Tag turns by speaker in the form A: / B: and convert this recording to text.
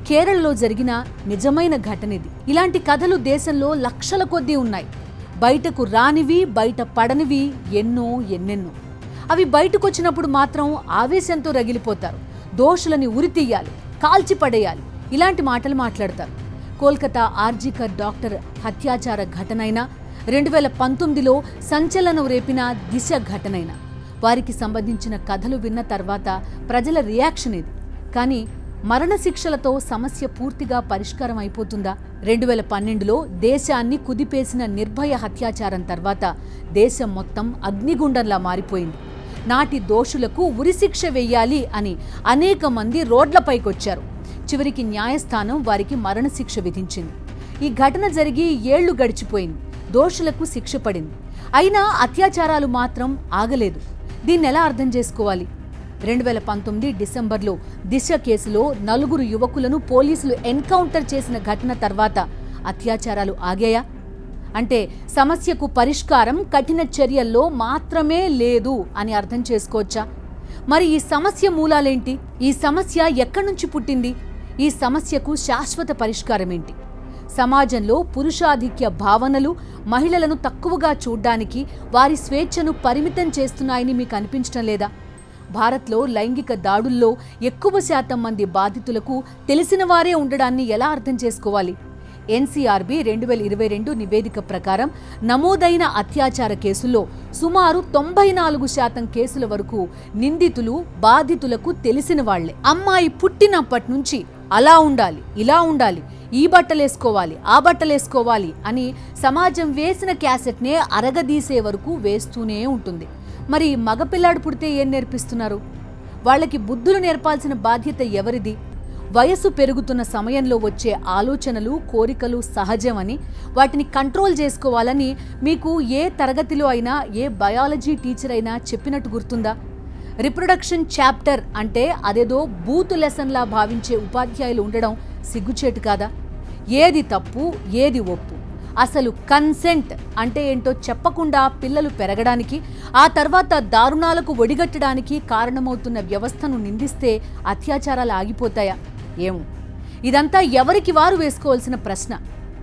A: కేరళలో జరిగిన నిజమైన ఘటన ఇది. ఇలాంటి కథలు దేశంలో లక్షల కొద్దీ ఉన్నాయి. బయటకు రానివి, బయట పడనివి ఎన్నెన్నో. అవి బయటకొచ్చినప్పుడు మాత్రం ఆవేశంతో రగిలిపోతారు. దోషులని ఉరితీయాలి, కాల్చిపడేయాలి, ఇలాంటి మాటలు మాట్లాడతారు. కోల్కతా ఆర్జికర్ డాక్టర్ హత్యాచార ఘటనైనా, 2019లో సంచలనం రేపిన దిశ ఘటనైనా, వారికి సంబంధించిన కథలు విన్న తర్వాత ప్రజల రియాక్షన్ ఇది. కానీ మరణశిక్షలతో సమస్య పూర్తిగా పరిష్కారం అయిపోతుందా? 2012లో దేశాన్ని కుదిపేసిన నిర్భయ హత్యాచారం తర్వాత దేశం మొత్తం అగ్నిగుండంలా మారిపోయింది. నాటి దోషులకు ఉరిశిక్ష వెయ్యాలి అని అనేక మంది రోడ్లపైకొచ్చారు. చివరికి న్యాయస్థానం వారికి మరణశిక్ష విధించింది. ఈ ఘటన జరిగి 7 ఏళ్లు గడిచిపోయింది. దోషులకు శిక్ష పడింది. అయినా అత్యాచారాలు మాత్రం ఆగలేదు. దీన్నెలా అర్థం చేసుకోవాలి? 2019 డిసెంబర్లో దిశ కేసులో 4 యువకులను పోలీసులు ఎన్కౌంటర్ చేసిన ఘటన తర్వాత అత్యాచారాలు ఆగాయా? అంటే సమస్యకు పరిష్కారం కఠిన చర్యల్లో మాత్రమే లేదు అని అర్థం చేసుకోవచ్చా? మరి ఈ సమస్య మూలాలేంటి? ఈ సమస్య ఎక్కడి నుంచి పుట్టింది? ఈ సమస్యకు శాశ్వత పరిష్కారం ఏంటి? సమాజంలో పురుషాధిక్య భావనలు మహిళలను తక్కువగా చూడ్డానికి, వారి స్వేచ్ఛను పరిమితం చేస్తున్నాయని మీకు అనిపించడం లేదా? భారత్లో లైంగిక దాడుల్లో ఎక్కువ శాతం మంది బాధితులకు తెలిసిన వారే ఉండడాన్ని ఎలా అర్థం చేసుకోవాలి? ఎన్సీఆర్బీ 2022 నివేదిక ప్రకారం నమోదైన అత్యాచార కేసుల్లో సుమారు 94% కేసుల వరకు నిందితులు బాధితులకు తెలిసిన వాళ్లే. అమ్మాయి పుట్టినప్పటి నుంచి అలా ఉండాలి, ఇలా ఉండాలి, ఈ బట్టలేసుకోవాలి, ఆ బట్టలేసుకోవాలి అని సమాజం వేసిన క్యాసెట్నే అరగదీసే వరకు వేస్తూనే ఉంటుంది. మరి మగపిల్లాడు పుడితే ఏం నేర్పిస్తున్నారు? వాళ్ళకి బుద్ధులు నేర్పాల్సిన బాధ్యత ఎవరిది? వయసు పెరుగుతున్న సమయంలో వచ్చే ఆలోచనలు, కోరికలు సహజమని, వాటిని కంట్రోల్ చేసుకోవాలని మీకు ఏ తరగతిలో అయినా, ఏ బయాలజీ టీచర్ అయినా చెప్పినట్టు గుర్తుందా? రిప్రొడక్షన్ చాప్టర్ అంటే అదేదో బూతు లెసన్లా భావించే ఉపాధ్యాయులు ఉండడం సిగ్గుచేటు కాదా? ఏది తప్పు, ఏది ఒప్పు, అసలు కన్సెంట్ అంటే ఏంటో చెప్పకుండా పిల్లలు పెరగడానికి, ఆ తర్వాత దారుణాలకు ఒడిగట్టడానికి కారణమవుతున్న వ్యవస్థను నిందిస్తే అత్యాచారాలు ఆగిపోతాయా? ఏమో, ఇదంతా ఎవరికి వారు వేసుకోవాల్సిన ప్రశ్న.